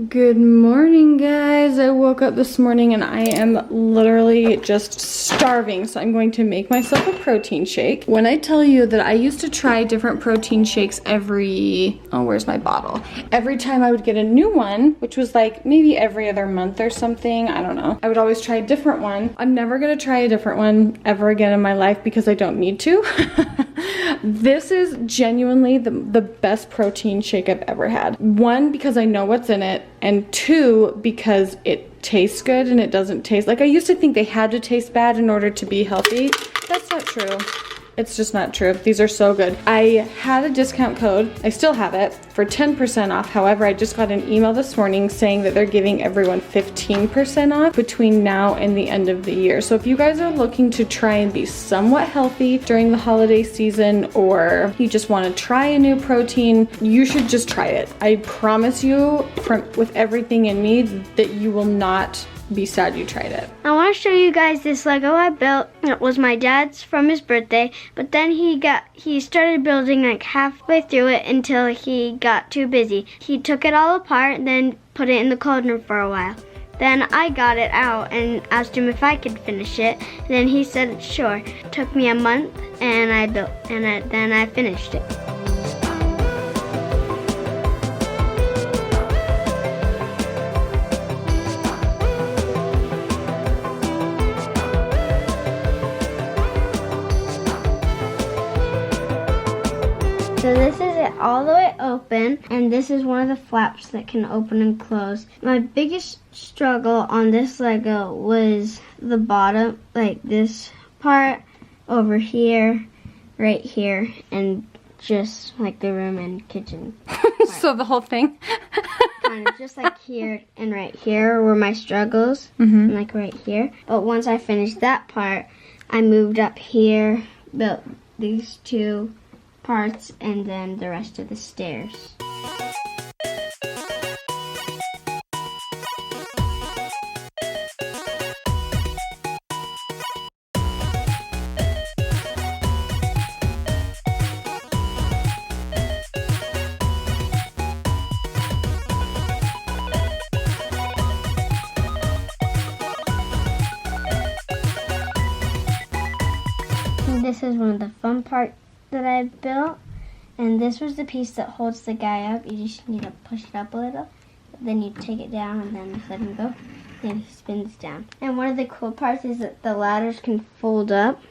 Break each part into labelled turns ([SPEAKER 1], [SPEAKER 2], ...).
[SPEAKER 1] Good morning, guys. I woke up this morning and I am literally just starving, so I'm going to make myself a protein shake. When I tell you that I used to try different protein shakes where's my bottle? Every time I would get a new one, which was like maybe every other month or something, I don't know. I would always try a different one. I'm never gonna try a different one ever again in my life because I don't need to. This is genuinely the best protein shake I've ever had. One, because I know what's in it, and two, because it tastes good and it doesn't taste like I used to think they had to taste bad in order to be healthy. That's not true. It's just not true. These are so good. I had a discount code, I still have it, for 10% off. However, I just got an email this morning saying that they're giving everyone 15% off between now and the end of the year. So if you guys are looking to try and be somewhat healthy during the holiday season, or you just want to try a new protein, you should just try it. I promise you, with everything in me, that you will not be sad you tried it.
[SPEAKER 2] I want to show you guys this Lego I built. It was my dad's from his birthday, but then he started building like halfway through it until he got too busy. He took it all apart and then put it in the cauldron for a while. Then I got it out and asked him if I could finish it. Then he said sure. It took me a month and then I finished it. So this is it all the way open, and this is one of the flaps that can open and close. My biggest struggle on this Lego was the bottom, like this part over here, right here, and just like the room and kitchen.
[SPEAKER 1] So the whole thing?
[SPEAKER 2] Kind of just like here and right here were my struggles, and like right here. But once I finished that part, I moved up here, built these two parts, and then the rest of the stairs. And this is one of the fun parts that I built, and this was the piece that holds the guy up. You just need to push it up a little, then you take it down and then let him go, then he spins down. And one of the cool parts is that the ladders can fold up,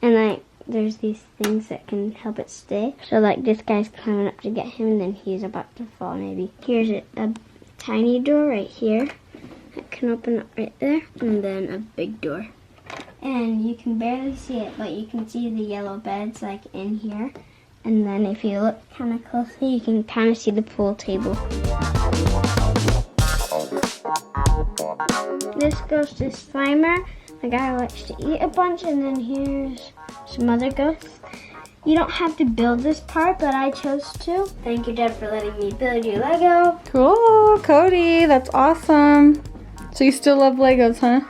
[SPEAKER 2] and like there's these things that can help it stay. So like this guy's climbing up to get him, and then he's about to fall maybe. Here's a tiny door right here that can open up right there, and then a big door. And you can barely see it, but you can see the yellow beds like in here. And then if you look kind of closely, you can kind of see the pool table. This goes to Slimer. The guy likes to eat a bunch, and then here's some other ghosts. You don't have to build this part, but I chose to. Thank you, Dad, for letting me build your Lego.
[SPEAKER 1] Cool, Cody, that's awesome. So you still love Legos, huh?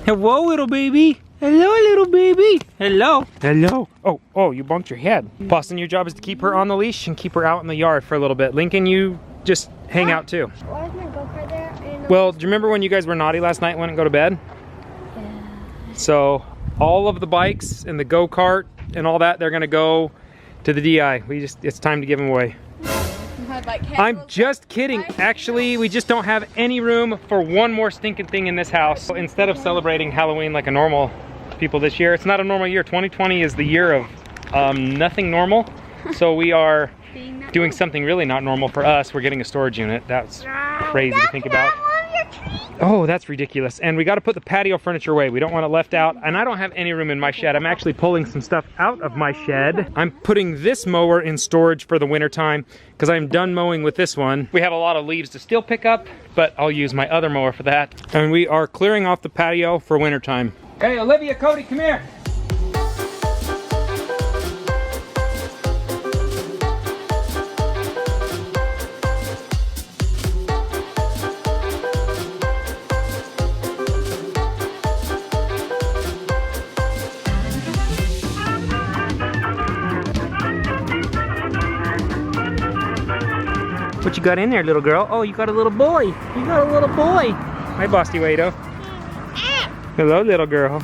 [SPEAKER 3] Hello, little baby. Hello, little baby. Hello. Hello. Oh, you bumped your head. Boston, your job is to keep her on the leash and keep her out in the yard for a little bit. Lincoln, you just hang out too.
[SPEAKER 2] Why is my go-kart there?
[SPEAKER 3] Well, do you remember when you guys were naughty last night and wouldn't go to bed?
[SPEAKER 2] Yeah.
[SPEAKER 3] So all of the bikes and the go-kart and all that, they're gonna go to the DI. It's time to give them away. I'm just kidding. Actually, we just don't have any room for one more stinking thing in this house. So instead of celebrating Halloween like a normal people this year, it's not a normal year. 2020 is the year of nothing normal. So we are doing something really not normal for us. We're getting a storage unit. That's crazy to think about. Oh, that's ridiculous. And we got to put the patio furniture away. We don't want it left out. And I don't have any room in my shed. I'm actually pulling some stuff out of my shed. I'm putting this mower in storage for the winter time because I'm done mowing with this one. We have a lot of leaves to still pick up, but I'll use my other mower for that. And we are clearing off the patio for winter time. Hey, Olivia, Cody, come here. got in there, little girl? Oh, you got a little boy. You got a little boy. Hi, Bossy Wado. Hello, little girl.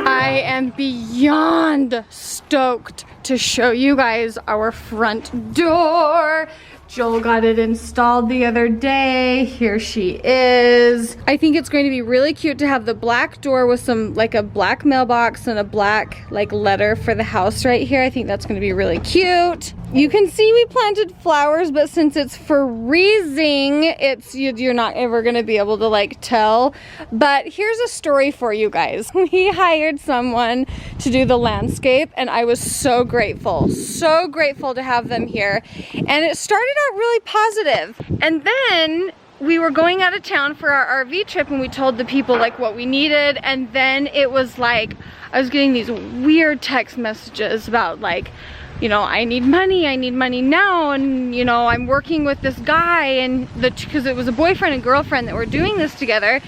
[SPEAKER 1] I am beyond stoked to show you guys our front door. Joel got it installed the other day. Here she is. I think it's going to be really cute to have the black door with some, like a black mailbox and a black like letter for the house right here. I think that's going to be really cute. You can see we planted flowers, but since it's freezing, you're not ever going to be able to like tell. But here's a story for you guys. We hired someone to do the landscape and I was so grateful to have them here. And it started out really positive. And then we were going out of town for our RV trip and we told the people like what we needed, and then it was like I was getting these weird text messages about like, you know, I need money now, and you know, I'm working with this guy, and because it was a boyfriend and girlfriend that were doing this together,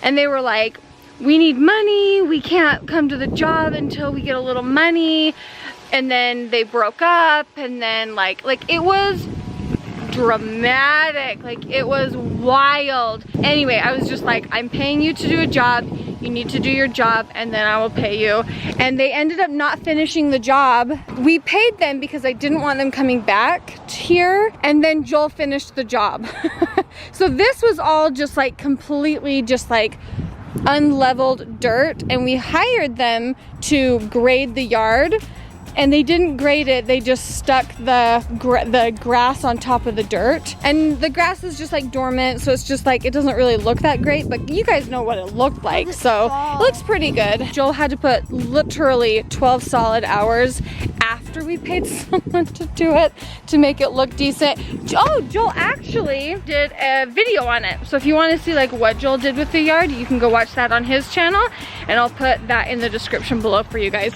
[SPEAKER 1] and they were like, we need money, we can't come to the job until we get a little money. And then they broke up, and then like it was dramatic, like it was wild. Anyway, I was just like, I'm paying you to do a job, you need to do your job, and then I will pay you. And they ended up not finishing the job. We paid them because I didn't want them coming back here, and then Joel finished the job. So this was all just like completely just like unleveled dirt, and we hired them to grade the yard. And they didn't grade it, they just stuck the grass on top of the dirt. And the grass is just like dormant, so it's just like, it doesn't really look that great, but you guys know what it looked like, so it looks pretty good. Joel had to put literally 12 solid hours after we paid someone to do it to make it look decent. Oh, Joel actually did a video on it. So if you want to see like what Joel did with the yard, you can go watch that on his channel, and I'll put that in the description below for you guys.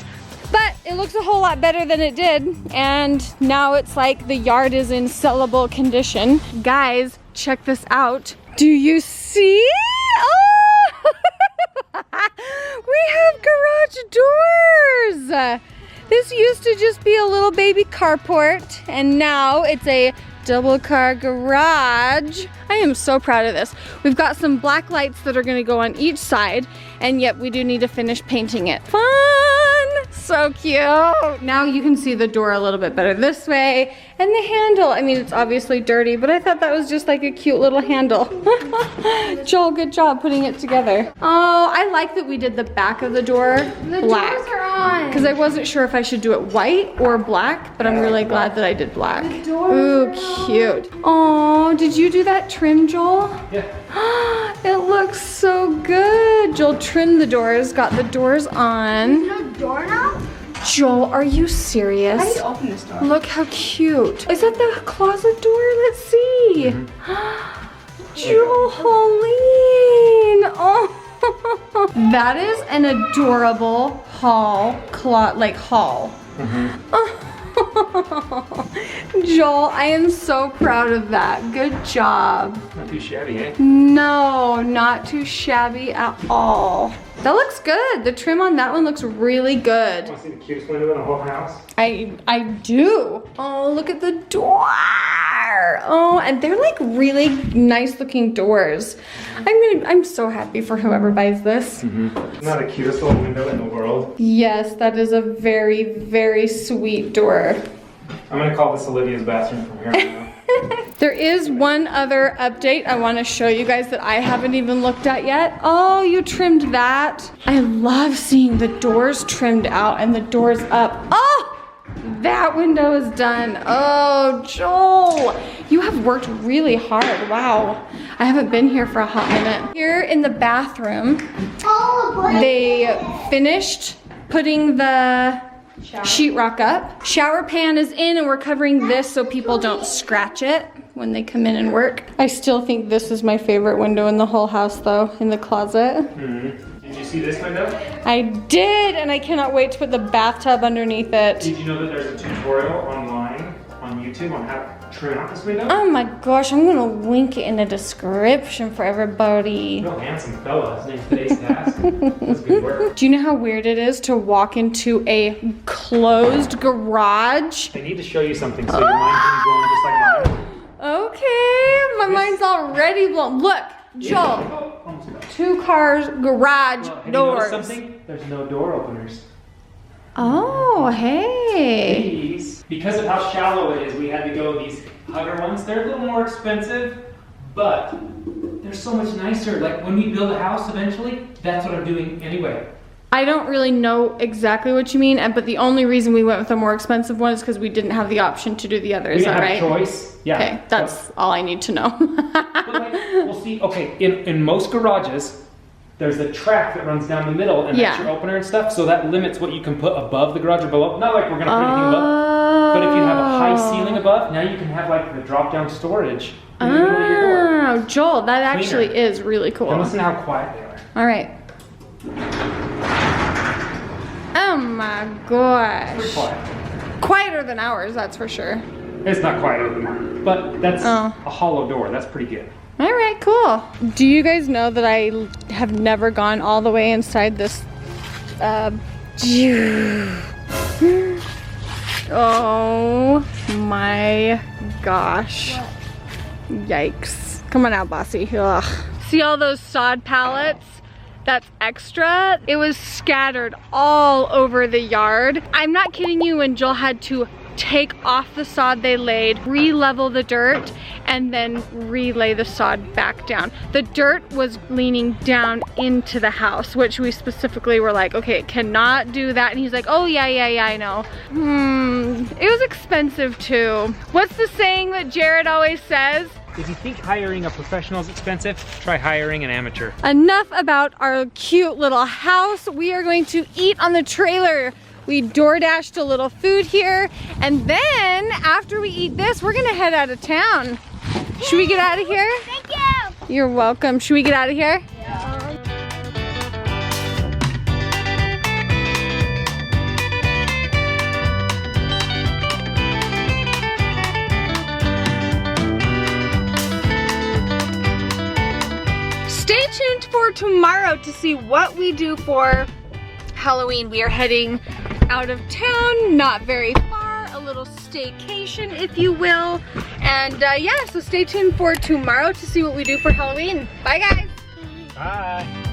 [SPEAKER 1] But it looks a whole lot better than it did, and now it's like the yard is in sellable condition. Guys, check this out. Do you see? Oh! We have garage doors! This used to just be a little baby carport, and now it's a double car garage. I am so proud of this. We've got some black lights that are gonna go on each side, and yet we do need to finish painting it. Fun! So cute. Now you can see the door a little bit better this way, and the handle. I mean, it's obviously dirty, but I thought that was just like a cute little handle. Joel, good job putting it together. Oh, I like that we did the back of the door black.
[SPEAKER 2] Doors are on.
[SPEAKER 1] Because I wasn't sure if I should do it white or black, but I'm really glad that I did black.
[SPEAKER 2] The doors
[SPEAKER 1] Ooh, cute. Oh, did you do that trim, Joel?
[SPEAKER 3] Yeah.
[SPEAKER 1] It looks so good. Joel trimmed the doors, got the doors on.
[SPEAKER 2] No doorknob?
[SPEAKER 1] Joel, are you serious?
[SPEAKER 2] How do you open this door?
[SPEAKER 1] Look how cute. Is that the closet door? Let's see. Joel, Hoellein. Oh. That is an adorable haul. Joel, I am so proud of that. Good job.
[SPEAKER 3] Not too shabby, eh?
[SPEAKER 1] No, not too shabby at all. That looks good. The trim on that one looks really good.
[SPEAKER 3] Want to see the cutest window in the whole house?
[SPEAKER 1] I do. Oh, look at the door. Oh, and they're like really nice looking doors. I'm so happy for whoever buys this.
[SPEAKER 3] Isn't that the cutest little window in the world?
[SPEAKER 1] Yes, that is a very, very sweet door.
[SPEAKER 3] I'm gonna call this Olivia's bathroom from here on out.
[SPEAKER 1] There is one other update I want to show you guys that I haven't even looked at yet. Oh, you trimmed that. I love seeing the doors trimmed out and the doors up. Oh, that window is done. Oh, Joel, you have worked really hard. Wow. I haven't been here for a hot minute. Here in the bathroom, they finished putting the sheetrock up. Shower pan is in, and we're covering this so people don't scratch it when they come in and work. I still think this is my favorite window in the whole house though, in the closet.
[SPEAKER 3] Did you see this window?
[SPEAKER 1] I did, and I cannot wait to put the bathtub underneath it.
[SPEAKER 3] Did you know that there's a tutorial online on YouTube on how to trim out this window?
[SPEAKER 1] Oh my gosh, I'm gonna link it in the description for everybody.
[SPEAKER 3] Real handsome fella. His name's Today's Task. That's good work.
[SPEAKER 1] Do you know how weird it is to walk into a closed garage?
[SPEAKER 3] I need to show you something so your mind can be blown just like mine.
[SPEAKER 1] Okay, my mind's already blown. Look, Joel,
[SPEAKER 3] Oh, almost got it.
[SPEAKER 1] 2 cars, garage
[SPEAKER 3] Well, have you
[SPEAKER 1] doors.
[SPEAKER 3] noticed something? There's no door openers.
[SPEAKER 1] Oh, hey.
[SPEAKER 3] These, because of how shallow it is, we had to go these hugger ones. They're a little more expensive, but they're so much nicer. Like when we build a house eventually, that's what I'm doing anyway.
[SPEAKER 1] I don't really know exactly what you mean, but the only reason we went with a more expensive one is because we didn't have the option to do the other. Is
[SPEAKER 3] We
[SPEAKER 1] that
[SPEAKER 3] didn't
[SPEAKER 1] right?
[SPEAKER 3] have a choice. Yeah.
[SPEAKER 1] Okay, that's all I need to know.
[SPEAKER 3] But like, we'll see. Okay, in most garages, there's a track that runs down the middle, and that's
[SPEAKER 1] Yeah.
[SPEAKER 3] your opener and stuff. So that limits what you can put above the garage or below. Not like we're gonna put anything above, but if you have a high ceiling above, now you can have like the drop-down storage in the middle of your door.
[SPEAKER 1] Oh, Joel, that actually
[SPEAKER 3] Cleaner.
[SPEAKER 1] is really cool.
[SPEAKER 3] And listen to how quiet they are.
[SPEAKER 1] All right. Oh my
[SPEAKER 3] Pretty
[SPEAKER 1] gosh.
[SPEAKER 3] quiet.
[SPEAKER 1] Quieter than ours, that's for sure.
[SPEAKER 3] It's not quieter than mine, but that's
[SPEAKER 1] Oh.
[SPEAKER 3] a hollow door. That's pretty good.
[SPEAKER 1] All right, cool. Do you guys know that I have never gone all the way inside this? Oh my gosh. Yikes. Come on out, bossy. Ugh. See all those sod pallets? That's extra. It was scattered all over the yard. I'm not kidding you, when Joel had to take off the sod they laid, re-level the dirt, and then relay the sod back down. The dirt was leaning down into the house, which we specifically were like, okay, cannot do that. And he's like, oh yeah, I know. It was expensive too. What's the saying that Jared always says?
[SPEAKER 3] If you think hiring a professional is expensive, try hiring an amateur.
[SPEAKER 1] Enough about our cute little house. We are going to eat on the trailer. We door-dashed a little food here, and then after we eat this, we're gonna head out of town. Should we get out of here?
[SPEAKER 2] Thank you.
[SPEAKER 1] You're welcome. Should we get out of here? Stay tuned for tomorrow to see what we do for Halloween. We are heading out of town, not very far, a little staycation if you will. And yeah, so stay tuned for tomorrow to see what we do for Halloween. Bye guys.
[SPEAKER 3] Bye.